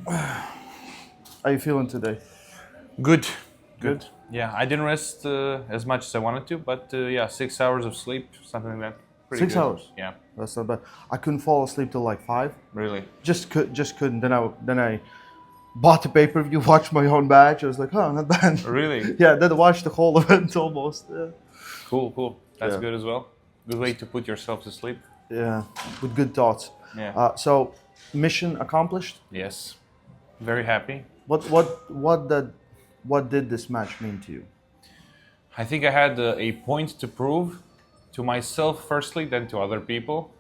How you feeling today? Good. Good. Yeah, I didn't rest as much as I wanted to, but yeah, 6 hours of sleep, something like that. Pretty 6 hours. Yeah, That's not bad. I couldn't fall asleep till like 5. really. Just couldn't. Then I bought the pay-per-view, watched my own match. I was like, oh, not bad. Really? Yeah, then watched the whole event almost. Yeah. Cool. That's Yeah. good as well. Good way to put yourself to sleep. Yeah, with good thoughts. Yeah. So, mission accomplished. Yes. Very happy. What did this match mean to you? I think I had a point to prove to myself firstly, then to other people,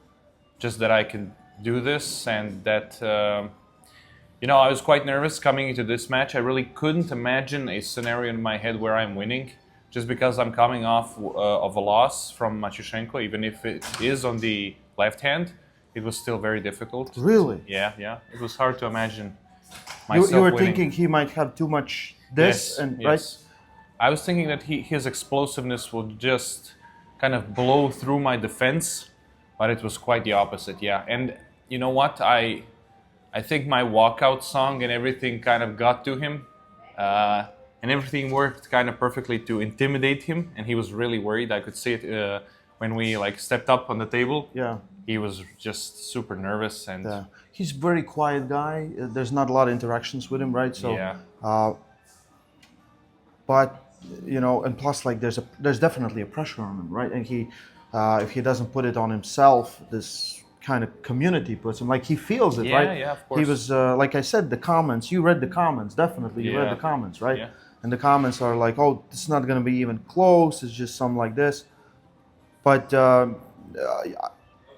just that I can do this and that. I was quite nervous coming into this match. I really couldn't imagine a scenario in my head where I'm winning, just because I'm coming off of a loss from Matyushenko. Even if it is on the left hand, it was still very difficult. Really? Yeah. It was hard to imagine You myself were winning. thinking he might have too much this Yes, and yes. right? I was thinking that his explosiveness would just kind of blow through my defense, but it was quite the opposite. Yeah, and you know what? I think my walkout song and everything kind of got to him, and everything worked kind of perfectly to intimidate him, and he was really worried. I could see it when we stepped up on the table. Yeah. He was just super nervous and Yeah. He's a very quiet guy. There's not a lot of interactions with him, right? So, yeah. but and plus, like, there's definitely a pressure on him, right? And if he doesn't put it on himself, this kind of community puts him. Like, he feels it, Yeah, right? yeah, of course. He was like I said, the comments. You read the comments, definitely. You read Yeah. the comments, right? Yeah. And the comments are like, "Oh, it's not going to be even close. It's just something like this." But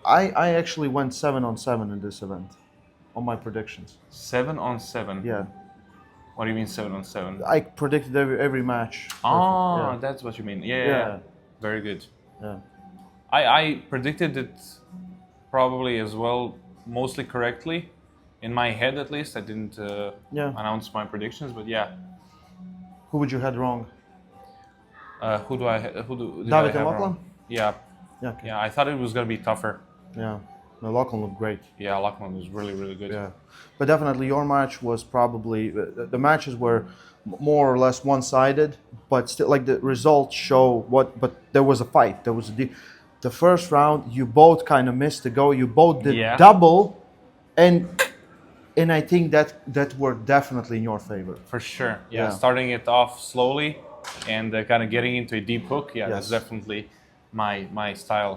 I actually went 7-on-7 in this event, on my predictions. 7-on-7. Yeah, What do you mean 7-on-7? I predicted every match. Oh, Yeah. that's what you mean. Yeah. Yeah. Very good. Yeah. I predicted it probably as well, mostly correctly. In my head, at least, I didn't Yeah. announce my predictions, but yeah. Who would you had wrong? Who do I? Who do? Did I David and have Lachlan? wrong? Yeah, Yeah. Okay. yeah. I thought it was gonna be tougher. Yeah. No, Lachlan looked great. Yeah, Lachlan was really good. Yeah. But definitely your match was probably the matches were more or less one-sided, but still, like, the results show what. But there was a fight. There was the first round. You both kind of missed the go. You both did Yeah. double, and I think that worked definitely in your favor. For sure. Yeah, Yeah. starting it off slowly and kind of getting into a deep hook. Yeah, that's Yes. definitely my style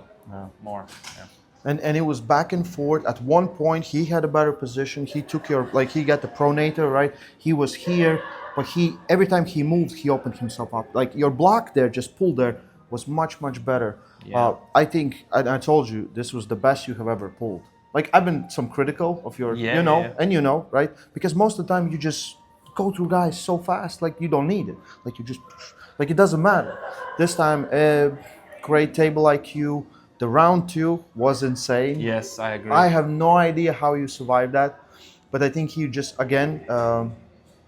more. Yeah. And it was back and forth. At one point, he had a better position. He took he got the pronator, right? He was here, but every time he moved, he opened himself up. Like, your block there, just pulled there, was much better. Yeah. I think, I told you, this was the best you have ever pulled. Like, I've been some critical of your, Yeah, yeah. and right? Because most of the time you just go through guys so fast, like, you don't need it. Like, you just, like, it doesn't matter. This time, great table IQ. The round 2 was insane. Yes, I agree. I have no idea how you survived that, but I think he just, again,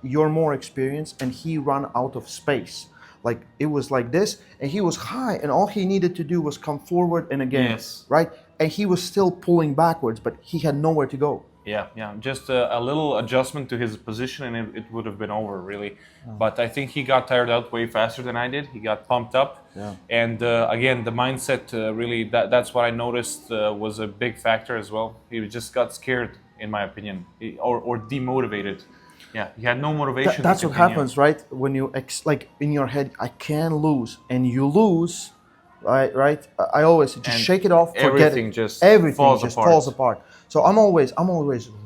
you're more experienced, and he ran out of space. Like, it was like this, and he was high, and all he needed to do was come forward and again, Yes. right? And he was still pulling backwards, but he had nowhere to go. Yeah. Just a little adjustment to his position, and it would have been over, really. But I think he got tired out way faster than I did. He got pumped up. Yeah. And again, the mindset really, that's what I noticed was a big factor as well. He just got scared, in my opinion, or demotivated. Yeah, he had no motivation. That's to what continue. happens, right? When you, like, in your head, I can't lose, and you lose, right? I always say, just And shake it off, forget everything it. just Everything falls just apart. falls apart. So I'm always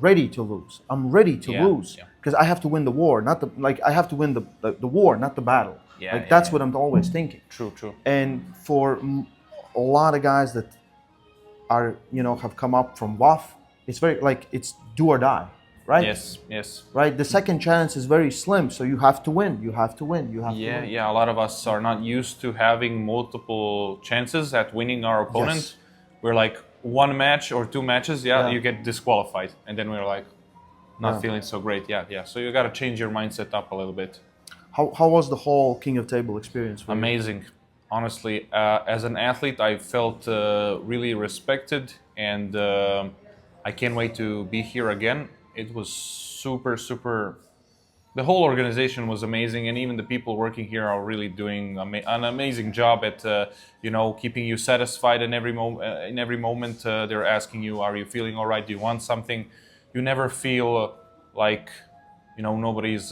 ready to lose. I'm ready to Yeah, lose yeah. because I have to win the war, not I have to win the war, not the battle. Yeah, like, yeah, that's yeah. what I'm always thinking. True. And for a lot of guys that are, have come up from WAF, it's very, like, it's do or die, right? Yes. Right. The second chance is very slim, so you have to win. You have to win. You have to win. Yeah. A lot of us are not used to having multiple chances at winning our opponent. Yes. We're like, one match or 2 matches, Yeah. you get disqualified, and then we're like, not Yeah. feeling so great. Yeah. So you got to change your mindset up a little bit. How was the whole King of Table experience for you? Amazing, honestly. As an athlete, I felt really respected, and I can't wait to be here again. it was super. The whole organization was amazing, and even the people working here are really doing an amazing job at keeping you satisfied in every moment. In every moment, they're asking you, "Are you feeling all right? Do you want something?" You never feel like nobody's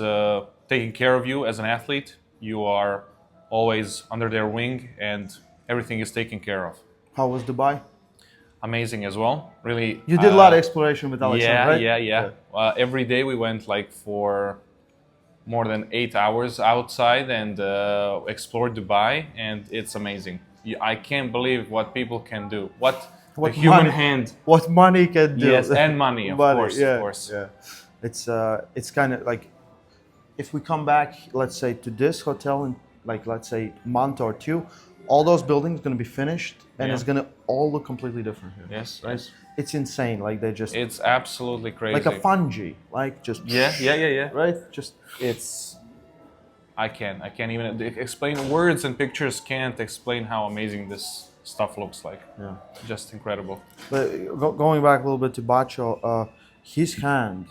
taking care of you as an athlete. You are always under their wing, and everything is taken care of. How was Dubai? Amazing as well. Really. You did a lot of exploration with Alexander, right? Yeah. Every day we went like for more than 8 hours outside and explored Dubai, and it's amazing. I can't believe what people can do. What the human money, hand. What money can do. Yes, and money, of course, yeah, of course. Yeah. It's kind of like, if we come back, let's say, to this hotel in, like, let's say, month or two, all those buildings going to be finished, and it's going to all look completely different here. Yes, right? yes. It's insane. Like, they just, it's absolutely crazy. like a fungi, like just yeah. right? Just I can't even explain. Words and pictures can't explain how amazing this stuff looks like. Yeah, just incredible. But going back a little bit to Bacho, his hand,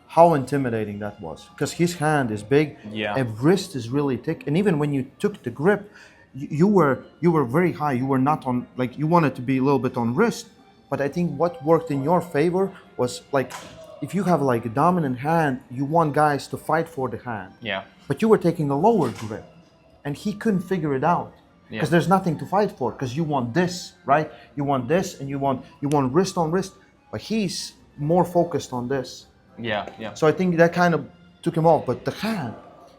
how intimidating that was, because his hand is big, and wrist is really thick, and even when you took the grip, you were very high. You were not on, like, you wanted to be a little bit on wrist, but I think what worked in your favor was, like, if you have like a dominant hand, you want guys to fight for the hand. Yeah. But you were taking a lower grip, and he couldn't figure it out because there's nothing to fight for, because you want this, right? You want this, and you want wrist on wrist, but he's more focused on this. Yeah. So I think that kind of took him off, but the hand.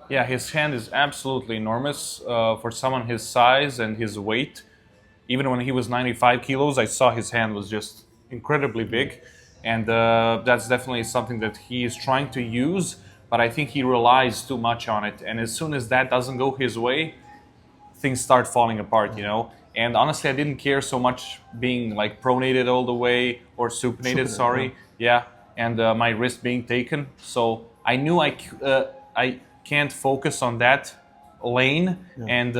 Yeah, his hand is absolutely enormous for someone his size and his weight. Even when he was 95 kilos, I saw his hand was just incredibly big. And that's definitely something that he is trying to use, but I think he relies too much on it. And as soon as that doesn't go his way, things start falling apart, And honestly, I didn't care so much being like pronated all the way, or supinated, sorry. Yeah, and my wrist being taken. So I knew I can't focus on that lane. And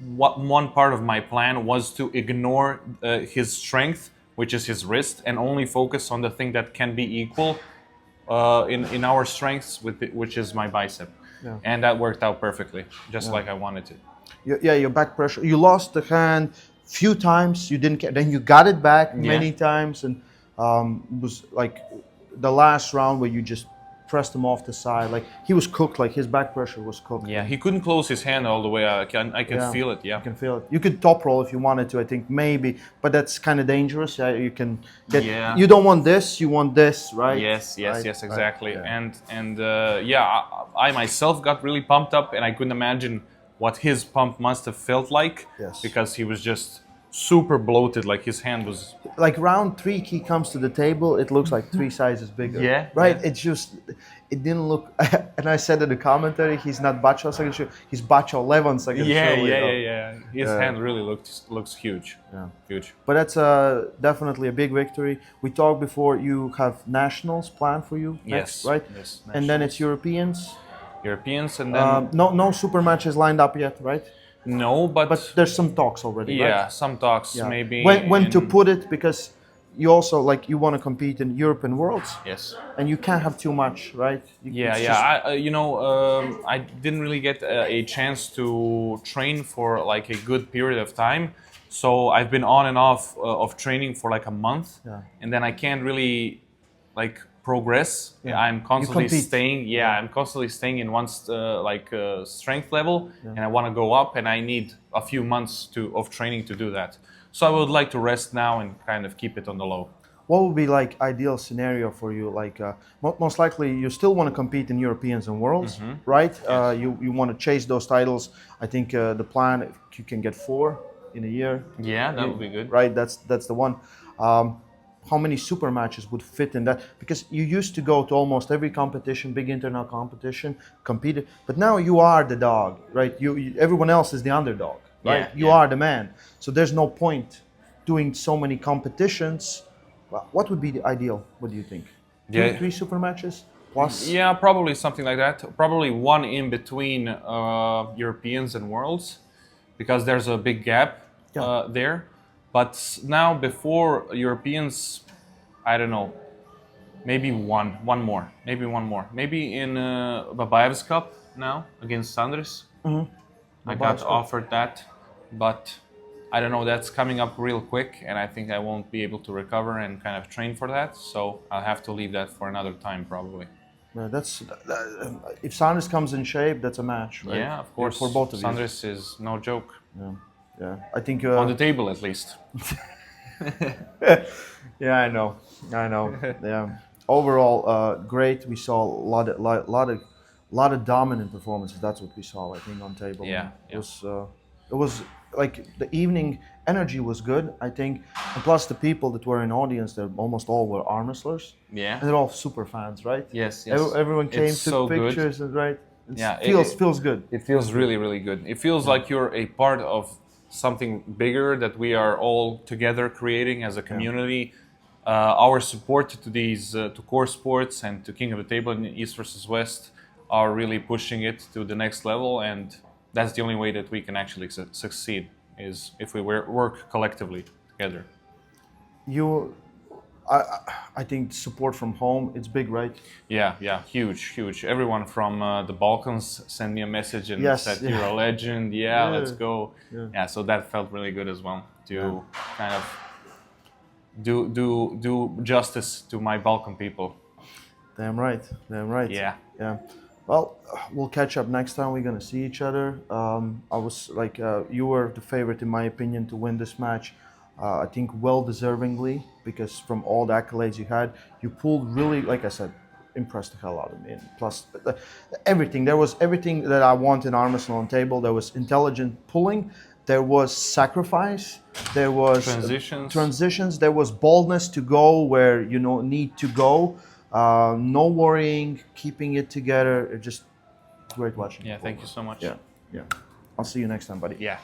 one part of my plan was to ignore his strength, which is his wrist, and only focus on the thing that can be equal in our strengths, which is my bicep. And that worked out perfectly, just like I wanted to. Your back pressure. You lost the hand few times. You didn't. Then you got it back many times, and it was like the last round where you just pressed him off the side. Like, he was cooked. Like, his back pressure was cooked. Yeah, he couldn't close his hand all the way. I can feel it. Yeah, you can feel it. You could top roll if you wanted to, I think, maybe, but that's kind of dangerous. Yeah, you can get. Yeah. You don't want this. You want this, right? Yes, exactly. Right. And I myself got really pumped up, and I couldn't imagine what his pump must have felt like. Yes. Because he was just super bloated. Like, his hand was. Like, round 3, he comes to the table. It looks like 3 sizes bigger. Yeah. Right. Yeah. It didn't look. And I said in the commentary, he's not Bacho second show. He's Bacho 11 second show. Yeah. His hand really looks huge. Yeah. Huge. But that's definitely a big victory. We talked before. You have nationals planned for you next, right? Yes. And then it's Europeans. And then no super matches lined up yet, right? No, but there's some talks already, right? Yeah, some talks maybe. When to put it, because you also, like, you want to compete in European Worlds. Yes. And you can't have too much, right? I didn't really get a chance to train for like a good period of time. So I've been on and off of training for like a month. Yeah. And then I can't really like progress. Yeah. I'm constantly staying. I'm constantly staying in one strength level, and I want to go up. And I need a few months of training to do that. So I would like to rest now and kind of keep it on the low. What would be like ideal scenario for you? Like most likely you still want to compete in Europeans and Worlds, right? Yes. You want to chase those titles. I think the plan, if you can get 4 in a year. Yeah, that would be good. Right, that's the one. How many super matches would fit in that? Because you used to go to almost every competition, big international competition, compete. But now you are the dog, right? Everyone else is the underdog, right? Yeah, you are the man. So there's no point doing so many competitions. What would be the ideal? What do you think? 3 super matches plus? Yeah, probably something like that. Probably 1 in between Europeans and Worlds, because there's a big gap there. But now, before Europeans, I don't know, maybe one more, maybe in Babaev's Cup now against Sanders. I got Babaev's Cup. offered that, but I don't know. That's coming up real quick, and I think I won't be able to recover and kind of train for that. So I'll have to leave that for another time, probably. Yeah, if Sanders comes in shape, that's a match, right? Yeah, of course. For both of you. Sanders is no joke. Yeah. I think On the table, at least. yeah, I know. Yeah. Overall, great. We saw a lot of dominant performances. That's what we saw, I think, on table. Yeah, It was like the evening energy was good, I think, and plus the people that were in audience, they almost all were arm wrestlers. Yeah. And they're all super fans, right? Yes. Everyone came, It's took so good. pictures, and right? Yeah, Feels good. It feels really, really good. It feels like you're a part of something bigger that we are all together creating as a community. Our support to these to core sports and to King of the Table in East versus West are really pushing it to the next level, and that's the only way that we can actually succeed is if we work collectively together. I think support from home, it's big, right? Yeah, huge. Everyone from the Balkans sent me a message and said, "You're a legend. Yeah, let's go." Yeah, so that felt really good as well to kind of do justice to my Balkan people. Damn right. Yeah. Well, we'll catch up next time we're gonna see each other. I was like, you were the favorite in my opinion to win this match. I think well deservingly, because from all the accolades you had, you pulled really, like I said, impressed the hell out of me. And plus, everything. There was everything that I want in arm wrestling on table. There was intelligent pulling. There was sacrifice. There was transitions. There was boldness to go where you need to go. No worrying, keeping it together. Just great watching. Yeah, thank you so much. Yeah. I'll see you next time, buddy. Yeah.